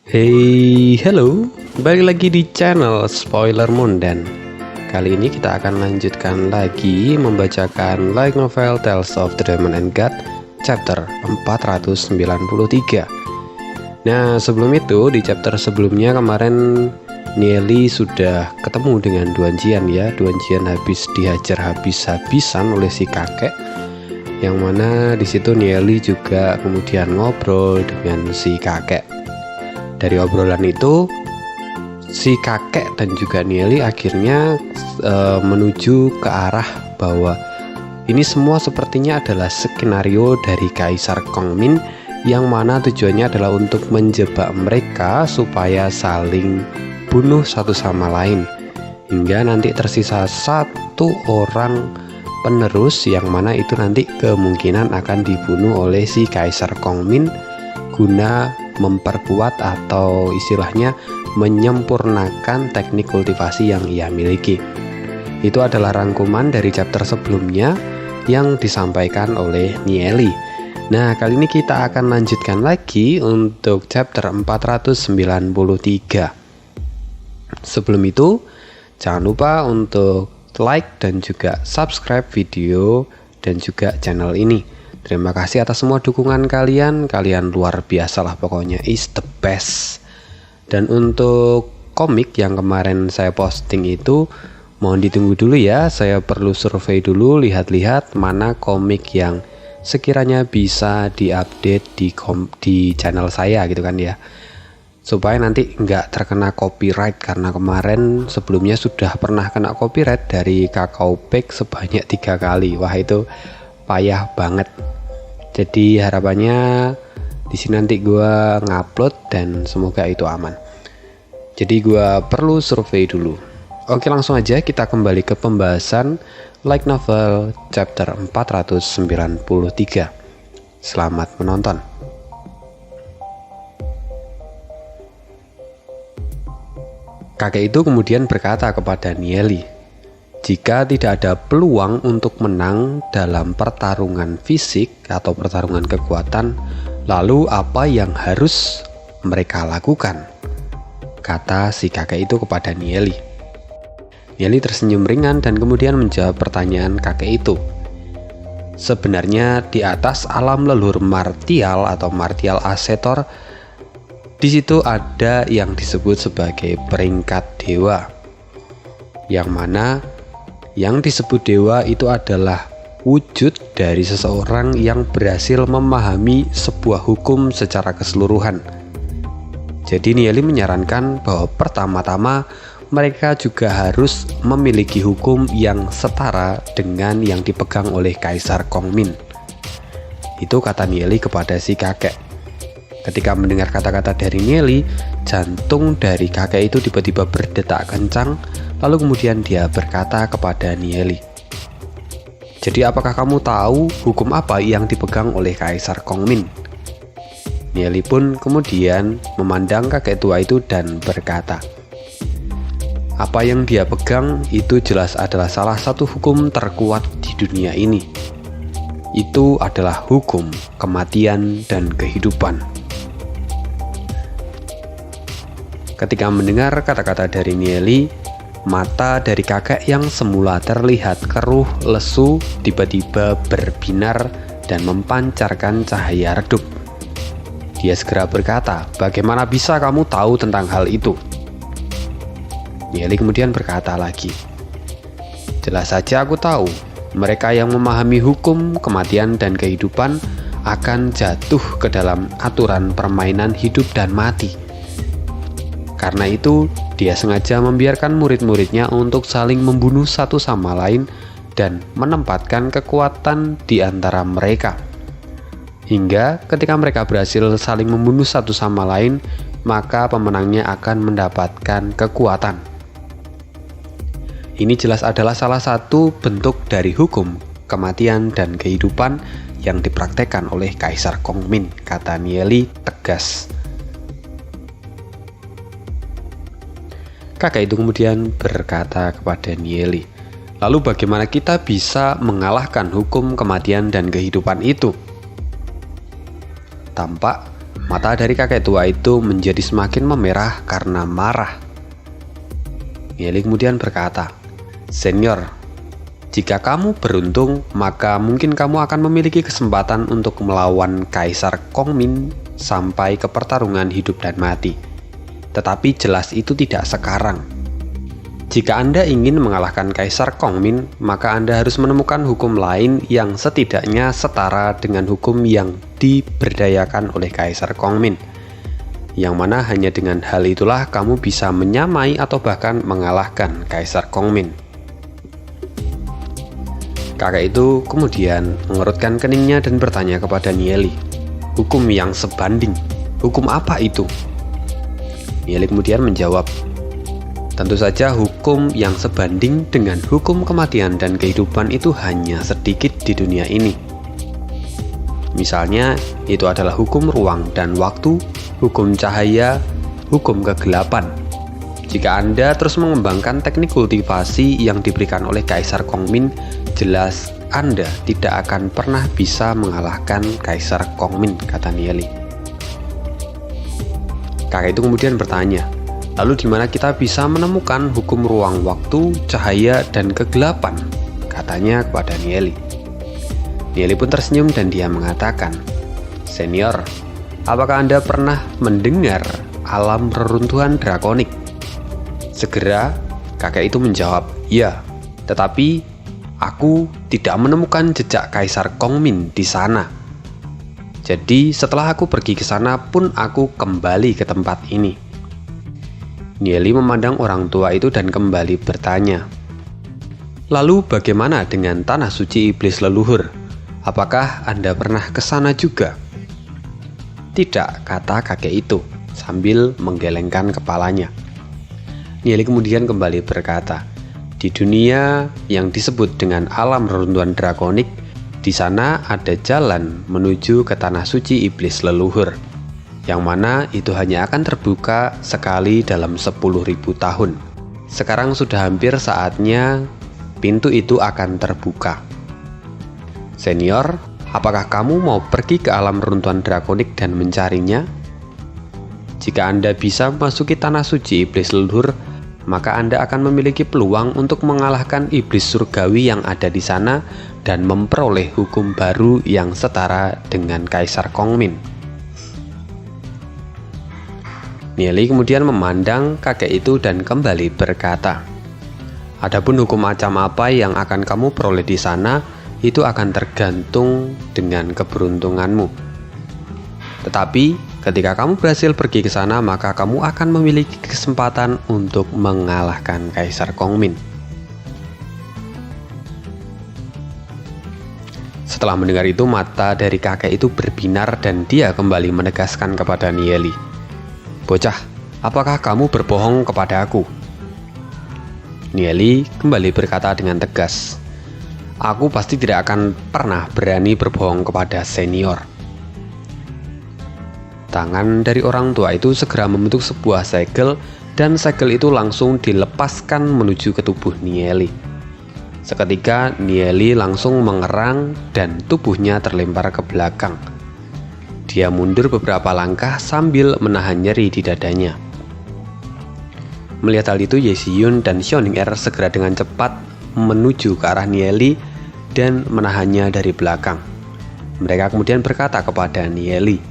Hey, halo, balik lagi di channel Spoiler Moon dan kali ini kita akan lanjutkan lagi membacakan light novel Tales of the Demon and God chapter 493. Nah, sebelum itu di chapter sebelumnya kemarin Nieli sudah ketemu dengan Duan Jian ya. Duan Jian habis dihajar habis-habisan oleh si kakek, yang mana di situ Nieli juga kemudian ngobrol dengan si kakek. Dari obrolan itu, si kakek dan juga Nieli akhirnya menuju ke arah bahwa ini semua sepertinya adalah skenario dari Kaisar Kongmin, yang mana tujuannya adalah untuk menjebak mereka supaya saling bunuh satu sama lain, hingga nanti tersisa satu orang penerus yang mana itu nanti kemungkinan akan dibunuh oleh si Kaisar Kongmin guna memperkuat atau istilahnya menyempurnakan teknik kultivasi yang ia miliki. Itu adalah rangkuman dari chapter sebelumnya yang disampaikan oleh Nieli. Nah, kali ini kita akan lanjutkan lagi untuk chapter 493. Sebelum itu, jangan lupa untuk like dan juga subscribe video dan juga channel ini. Terima kasih atas semua dukungan kalian luar biasa lah, pokoknya is the best. Dan untuk komik yang kemarin saya posting itu mohon ditunggu dulu ya, saya perlu survei dulu, lihat-lihat mana komik yang sekiranya bisa diupdate di channel saya gitu kan ya, supaya nanti nggak terkena copyright, karena kemarin sebelumnya sudah pernah kena copyright dari Kakao Pig sebanyak 3 kali. Wah, itu payah banget. Jadi harapannya di sini nanti gue ngupload dan semoga itu aman. Jadi gue perlu survei dulu. Oke, langsung aja kita kembali ke pembahasan light novel chapter 493. Selamat menonton. Kakek itu kemudian berkata kepada Nieli, jika tidak ada peluang untuk menang dalam pertarungan fisik atau pertarungan kekuatan, lalu apa yang harus mereka lakukan? Kata si kakek itu kepada Nieli. Nieli tersenyum ringan dan kemudian menjawab pertanyaan kakek itu. Sebenarnya di atas alam leluhur martial atau martial assetor, di situ ada yang disebut sebagai peringkat dewa, yang mana yang disebut dewa itu adalah wujud dari seseorang yang berhasil memahami sebuah hukum secara keseluruhan. Jadi Nieli menyarankan bahwa pertama-tama mereka juga harus memiliki hukum yang setara dengan yang dipegang oleh Kaisar Kongmin. Itu kata Nieli kepada si kakek. Ketika mendengar kata-kata dari Nieli, jantung dari kakek itu tiba-tiba berdetak kencang. Lalu kemudian dia berkata kepada Nieli, jadi apakah kamu tahu hukum apa yang dipegang oleh Kaisar Kongmin? Nieli pun kemudian memandang kakek tua itu dan berkata, apa yang dia pegang itu jelas adalah salah satu hukum terkuat di dunia ini. Itu adalah hukum kematian dan kehidupan. Ketika mendengar kata-kata dari Nieli, mata dari kakek yang semula terlihat keruh lesu tiba-tiba berbinar dan mempancarkan cahaya redup. Dia segera berkata, bagaimana bisa kamu tahu tentang hal itu? Nieli kemudian berkata lagi, jelas saja aku tahu, mereka yang memahami hukum kematian dan kehidupan akan jatuh ke dalam aturan permainan hidup dan mati. Karena itu, dia sengaja membiarkan murid-muridnya untuk saling membunuh satu sama lain dan menempatkan kekuatan di antara mereka. Hingga ketika mereka berhasil saling membunuh satu sama lain, maka pemenangnya akan mendapatkan kekuatan. Ini jelas adalah salah satu bentuk dari hukum kematian dan kehidupan yang dipraktekkan oleh Kaisar Kongmin, kata Nieli tegas. Kakek itu kemudian berkata kepada Nieli, lalu bagaimana kita bisa mengalahkan hukum kematian dan kehidupan itu? Tampak Mata dari kakek tua itu menjadi semakin memerah karena marah. Nieli kemudian berkata, "Senior, jika kamu beruntung, maka mungkin kamu akan memiliki kesempatan untuk melawan Kaisar Kongmin sampai ke pertarungan hidup dan mati. Tetapi jelas itu tidak sekarang. Jika Anda ingin mengalahkan Kaisar Kongmin, maka Anda harus menemukan hukum lain yang setidaknya setara dengan hukum yang diberdayakan oleh Kaisar Kongmin, yang mana hanya dengan hal itulah kamu bisa menyamai atau bahkan mengalahkan Kaisar Kongmin." Kakek itu kemudian mengerutkan keningnya dan bertanya kepada Nieli, "Hukum yang sebanding, hukum apa itu?" Nieli kemudian menjawab, "Tentu saja hukum yang sebanding dengan hukum kematian dan kehidupan itu hanya sedikit di dunia ini. Misalnya, itu adalah hukum ruang dan waktu, hukum cahaya, hukum kegelapan. Jika Anda terus mengembangkan teknik kultivasi yang diberikan oleh Kaisar Kongmin, jelas Anda tidak akan pernah bisa mengalahkan Kaisar Kongmin," kata Nieli. Kakek itu kemudian bertanya, "Lalu di mana kita bisa menemukan hukum ruang waktu, cahaya, dan kegelapan?" katanya kepada Nieli. Nieli pun tersenyum dan dia mengatakan, "Senior, apakah Anda pernah mendengar alam reruntuhan drakonik?" Segera kakek itu menjawab, "Ya, tetapi aku tidak menemukan jejak Kaisar Kongmin di sana. Jadi setelah aku pergi ke sana pun aku kembali ke tempat ini." Nieli memandang orang tua itu dan kembali bertanya, "Lalu bagaimana dengan tanah suci iblis leluhur? Apakah Anda pernah ke sana juga?" "Tidak," kata kakek itu sambil menggelengkan kepalanya. Nieli kemudian kembali berkata, "Di dunia yang disebut dengan alam reruntuhan drakonik, di sana ada jalan menuju ke tanah suci iblis leluhur, yang mana itu hanya akan terbuka sekali dalam 10.000 tahun. Sekarang sudah hampir saatnya pintu itu akan terbuka. Senior, apakah kamu mau pergi ke alam runtuhan drakonik dan mencarinya? Jika Anda bisa memasuki tanah suci iblis leluhur, maka Anda akan memiliki peluang untuk mengalahkan iblis surgawi yang ada di sana dan memperoleh hukum baru yang setara dengan Kaisar Kongmin." Nieli kemudian memandang kakek itu dan kembali berkata, "Adapun hukum macam apa yang akan kamu peroleh di sana, itu akan tergantung dengan keberuntunganmu. Tetapi ketika kamu berhasil pergi ke sana, maka kamu akan memiliki kesempatan untuk mengalahkan Kaisar Kongmin." Setelah mendengar itu, mata dari kakek itu berbinar dan dia kembali menegaskan kepada Nieli, "Bocah, apakah kamu berbohong kepada aku?" Nieli kembali berkata dengan tegas, "Aku pasti tidak akan pernah berani berbohong kepada senior." Tangan dari orang tua itu segera membentuk sebuah segel dan segel itu langsung dilepaskan menuju ke tubuh Nieli. Seketika Nieli langsung mengerang dan tubuhnya terlempar ke belakang. Dia mundur beberapa langkah sambil menahan nyeri di dadanya. Melihat hal itu, Yesiyun dan Xiaoning Er segera dengan cepat menuju ke arah Nieli dan menahannya dari belakang. Mereka kemudian berkata kepada Nieli,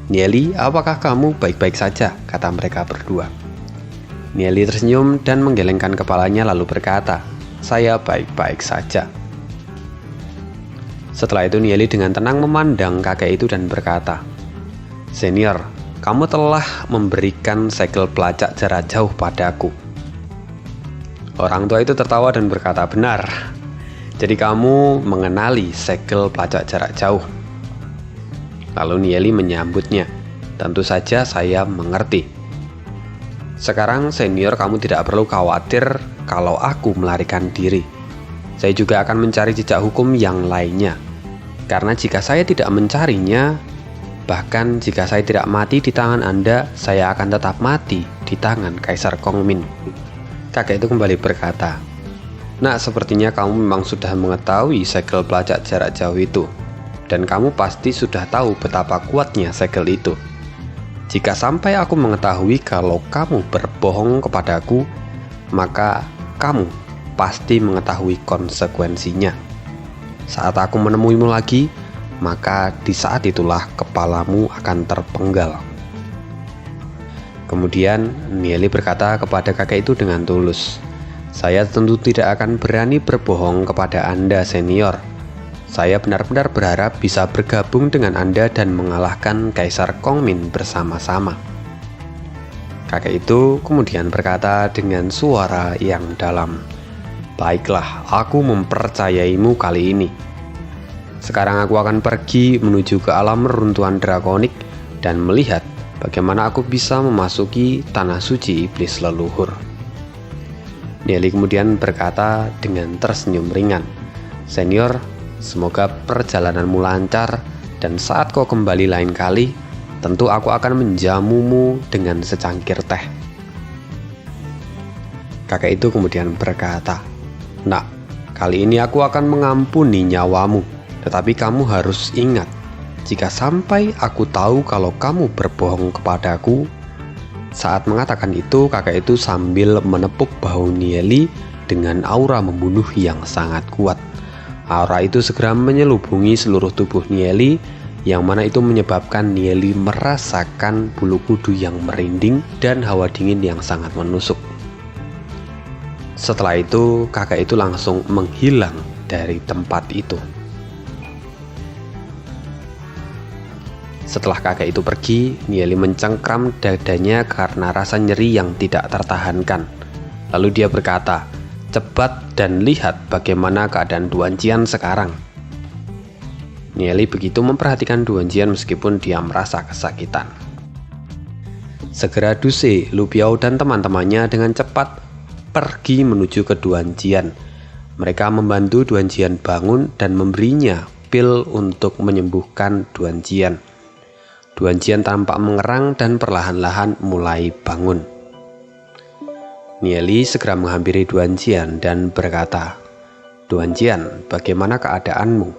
"Nieli, apakah kamu baik-baik saja?" kata mereka berdua. Nieli tersenyum dan menggelengkan kepalanya lalu berkata, "Saya baik-baik saja." Setelah itu Nieli dengan tenang memandang kakek itu dan berkata, "Senior, kamu telah memberikan segel pelacak jarak jauh padaku." Orang tua itu tertawa dan berkata, "Benar, jadi kamu mengenali segel pelacak jarak jauh." Lalu Nieli menyambutnya, "Tentu saja saya mengerti. Sekarang senior, kamu tidak perlu khawatir kalau aku melarikan diri. Saya juga akan mencari jejak hukum yang lainnya. Karena jika saya tidak mencarinya, bahkan jika saya tidak mati di tangan Anda, saya akan tetap mati di tangan Kaisar Kongmin." Kakek itu kembali berkata, "Nak, sepertinya kamu memang sudah mengetahui segel pelacak jarak jauh itu. Dan kamu pasti sudah tahu betapa kuatnya segel itu. Jika sampai aku mengetahui kalau kamu berbohong kepadaku, maka kamu pasti mengetahui konsekuensinya. Saat aku menemuimu lagi, maka di saat itulah kepalamu akan terpenggal." Kemudian Nieli berkata kepada kakek itu dengan tulus, "Saya tentu tidak akan berani berbohong kepada Anda, senior. Saya benar-benar berharap bisa bergabung dengan Anda dan mengalahkan Kaisar Kongmin bersama-sama." Kakek itu kemudian berkata dengan suara yang dalam, "Baiklah, aku mempercayaimu kali ini. Sekarang aku akan pergi menuju ke alam reruntuhan drakonik dan melihat bagaimana aku bisa memasuki tanah suci iblis leluhur." Nieli kemudian berkata dengan tersenyum ringan, "Senior, semoga perjalananmu lancar, dan saat kau kembali lain kali, tentu aku akan menjamumu dengan secangkir teh." Kakek itu kemudian berkata, "Nak, kali ini aku akan mengampuni nyawamu, tetapi kamu harus ingat, jika sampai aku tahu kalau kamu berbohong kepadaku." Saat mengatakan itu, kakek itu sambil menepuk bahu Nieli dengan aura membunuh yang sangat kuat. Aura itu segera menyelubungi seluruh tubuh Nieli, yang mana itu menyebabkan Nieli merasakan bulu kudu yang merinding dan hawa dingin yang sangat menusuk. Setelah itu, kakek itu langsung menghilang dari tempat itu. Setelah kakek itu pergi, Nieli mencengkram dadanya karena rasa nyeri yang tidak tertahankan. Lalu dia berkata, "Cepat dan lihat bagaimana keadaan Duan Jian sekarang." Nieli begitu memperhatikan Duan Jian meskipun dia merasa kesakitan. Segera Du Se, Lu Biao dan teman-temannya dengan cepat pergi menuju ke Duan Jian. Mereka membantu Duan Jian bangun dan memberinya pil untuk menyembuhkan Duan Jian. Duan Jian tampak mengerang dan perlahan-lahan mulai bangun. Nieli segera menghampiri Duan Jian dan berkata, "Duan Jian, bagaimana keadaanmu?"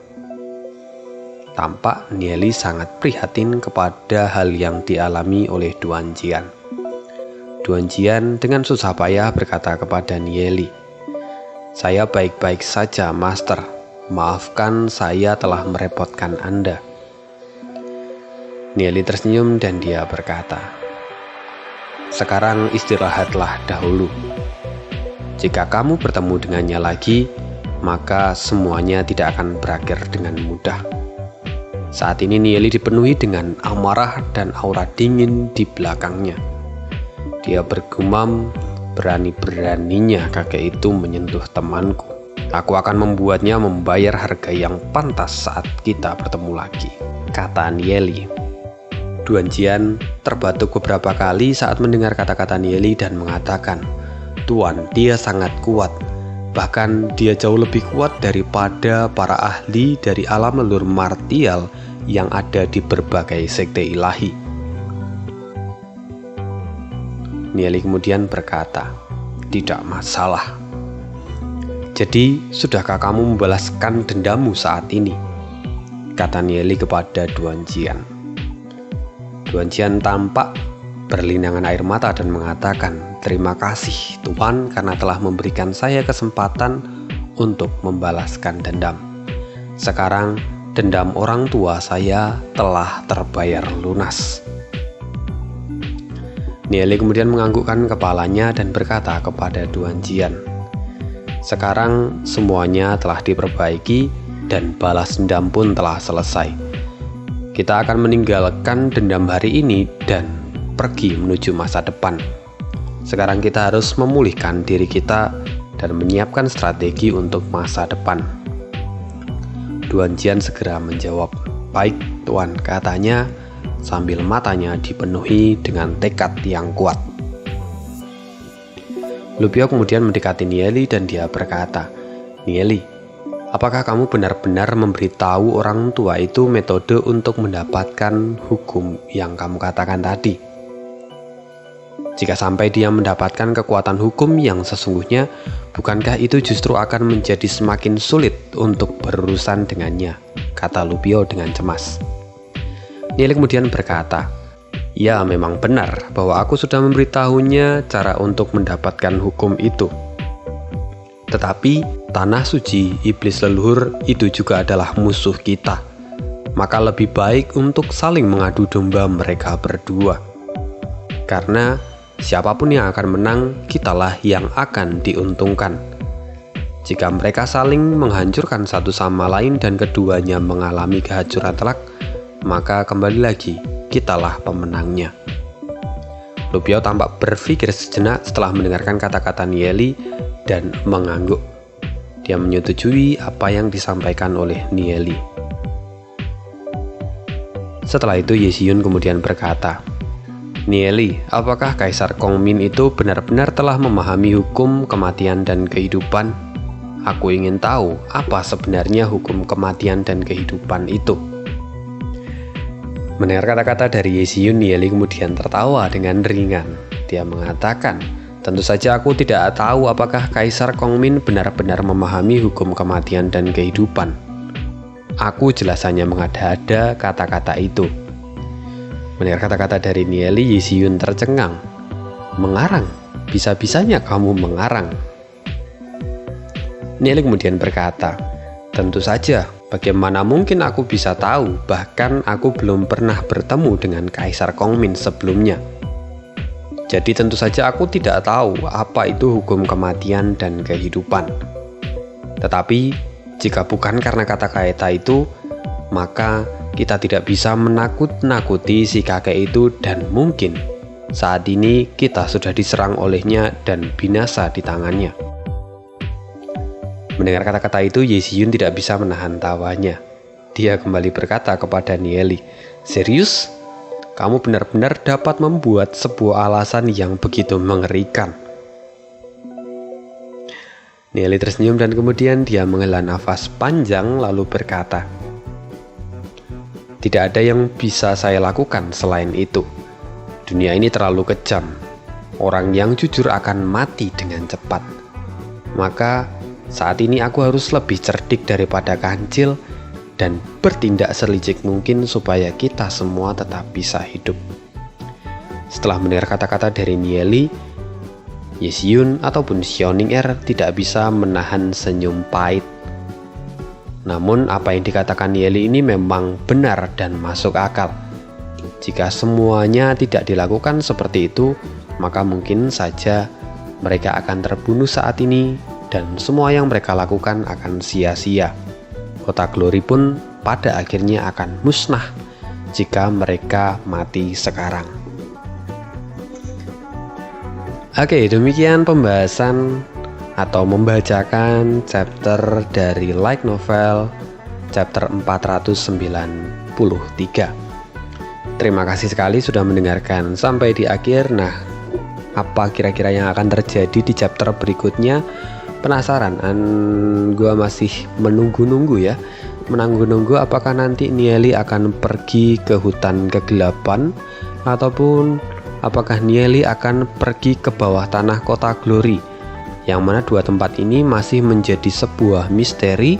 Tampak Nieli sangat prihatin kepada hal yang dialami oleh Duan Jian. Duan Jian dengan susah payah berkata kepada Nieli, "Saya baik-baik saja, Master. Maafkan saya telah merepotkan Anda." Nieli tersenyum dan dia berkata, "Sekarang istirahatlah dahulu. Jika kamu bertemu dengannya lagi, maka semuanya tidak akan berakhir dengan mudah." Saat ini Nieli dipenuhi dengan amarah dan aura dingin di belakangnya. Dia bergumam, "Berani-beraninya kakek itu menyentuh temanku. Aku akan membuatnya membayar harga yang pantas saat kita bertemu lagi," kata Nieli. Duan Jian terbatuk beberapa kali saat mendengar kata-kata Nieli dan mengatakan, "Tuan, dia sangat kuat. Bahkan dia jauh lebih kuat daripada para ahli dari alam leluhur martial yang ada di berbagai sekte ilahi." Nieli kemudian berkata, "Tidak masalah. Jadi, sudahkah kamu membalaskan dendammu saat ini?" kata Nieli kepada Duan Jian. Duan Jian tampak berlinangan air mata dan mengatakan, "Terima kasih Tuan karena telah memberikan saya kesempatan untuk membalaskan dendam. Sekarang dendam orang tua saya telah terbayar lunas." Nieli kemudian menganggukkan kepalanya dan berkata kepada Duan Jian, "Sekarang semuanya telah diperbaiki dan balas dendam pun telah selesai. Kita akan meninggalkan dendam hari ini dan pergi menuju masa depan. Sekarang kita harus memulihkan diri kita dan menyiapkan strategi untuk masa depan." Duan Jian segera menjawab, "Baik Tuan," katanya sambil matanya dipenuhi dengan tekad yang kuat. Lu Biao kemudian mendekati Nieli dan dia berkata, "Nieli, apakah kamu benar-benar memberitahu orang tua itu metode untuk mendapatkan hukum yang kamu katakan tadi? Jika sampai dia mendapatkan kekuatan hukum yang sesungguhnya, bukankah itu justru akan menjadi semakin sulit untuk berurusan dengannya?" kata Lu Biao dengan cemas. Nieli kemudian berkata, Ya, memang benar bahwa aku sudah memberitahunya cara untuk mendapatkan hukum itu. Tetapi tanah suci iblis leluhur itu juga adalah musuh kita. Maka lebih baik untuk saling mengadu domba mereka berdua. Karena siapapun yang akan menang, kitalah yang akan diuntungkan. Jika mereka saling menghancurkan satu sama lain dan keduanya mengalami kehancuran telak, maka kembali lagi, kitalah pemenangnya. Lu Biao tampak berpikir sejenak setelah mendengarkan kata-kata Nieli dan mengangguk. Dia menyetujui apa yang disampaikan oleh Nieli. Setelah itu Ye Zi-yun kemudian berkata, "Nieli, apakah Kaisar Kongmin itu benar-benar telah memahami hukum kematian dan kehidupan? Aku ingin tahu apa sebenarnya hukum kematian dan kehidupan itu." Mendengar kata-kata dari Ye Zi-yun, Nieli kemudian tertawa dengan ringan. Dia mengatakan, "Tentu saja aku tidak tahu apakah Kaisar Kongmin benar-benar memahami hukum kematian dan kehidupan. Aku jelas hanya mengada-ada kata-kata itu." Mendengar kata-kata dari Nieli, Ye Zi-yun tercengang. "Mengarang? Bisa-bisanya kamu mengarang?" Nieli kemudian berkata, "Tentu saja. Bagaimana mungkin aku bisa tahu? Bahkan aku belum pernah bertemu dengan Kaisar Kongmin sebelumnya. Jadi tentu saja aku tidak tahu apa itu hukum kematian dan kehidupan. Tetapi jika bukan karena kata-kata itu, maka kita tidak bisa menakut-nakuti si kakek itu dan mungkin saat ini kita sudah diserang olehnya dan binasa di tangannya." Mendengar kata-kata itu, Ye Zi-yun tidak bisa menahan tawanya. Dia kembali berkata kepada Nieli, "Serius? Kamu benar-benar dapat membuat sebuah alasan yang begitu mengerikan." Nieli tersenyum dan kemudian dia menghela nafas panjang lalu berkata, "Tidak ada yang bisa saya lakukan selain itu. Dunia ini terlalu kejam. Orang yang jujur akan mati dengan cepat. Maka saat ini aku harus lebih cerdik daripada kancil dan bertindak selicik mungkin supaya kita semua tetap bisa hidup." Setelah mendengar kata-kata dari Nieli, Ye Zi-yun ataupun Xiaoning-er tidak bisa menahan senyum pahit. Namun apa yang dikatakan Nieli ini memang benar dan masuk akal. Jika semuanya tidak dilakukan seperti itu, maka mungkin saja mereka akan terbunuh saat ini dan semua yang mereka lakukan akan sia-sia. Kota Glory pun pada akhirnya akan musnah jika mereka mati sekarang. Oke, demikian pembahasan atau membacakan chapter dari light novel chapter 493. Terima kasih sekali sudah mendengarkan sampai di akhir. Nah, apa kira-kira yang akan terjadi di chapter berikutnya? Penasaran? Gue masih menunggu-nunggu ya. Menunggu-nunggu apakah nanti Nieli akan pergi ke hutan kegelapan, ataupun apakah Nieli akan pergi ke bawah tanah kota Glory, yang mana dua tempat ini masih menjadi sebuah misteri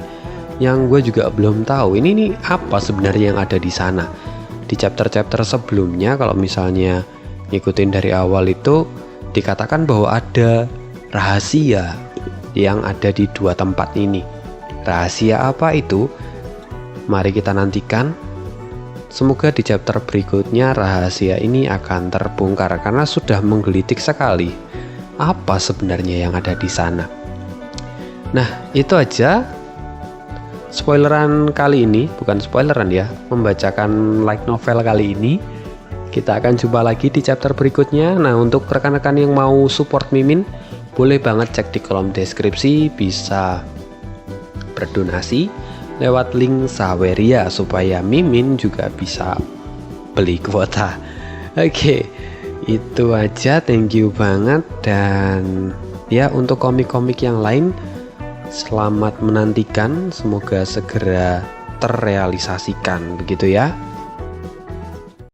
yang gue juga belum tahu ini nih apa sebenarnya yang ada di sana. Di chapter-chapter sebelumnya kalau misalnya ngikutin dari awal itu dikatakan bahwa ada rahasia yang ada di dua tempat ini. Rahasia apa itu? Mari kita nantikan. Semoga di chapter berikutnya rahasia ini akan terbongkar karena sudah menggelitik sekali apa sebenarnya yang ada di sana. Nah, itu aja spoileran kali ini, bukan spoileran ya, membacakan light novel kali ini. Kita akan jumpa lagi di chapter berikutnya. Nah, untuk rekan-rekan yang mau support Mimin, boleh banget cek di kolom deskripsi, bisa berdonasi lewat link Saweria supaya Mimin juga bisa beli kuota. Oke, itu aja, thank you banget. Dan ya, untuk komik-komik yang lain selamat menantikan, semoga segera terrealisasikan begitu ya.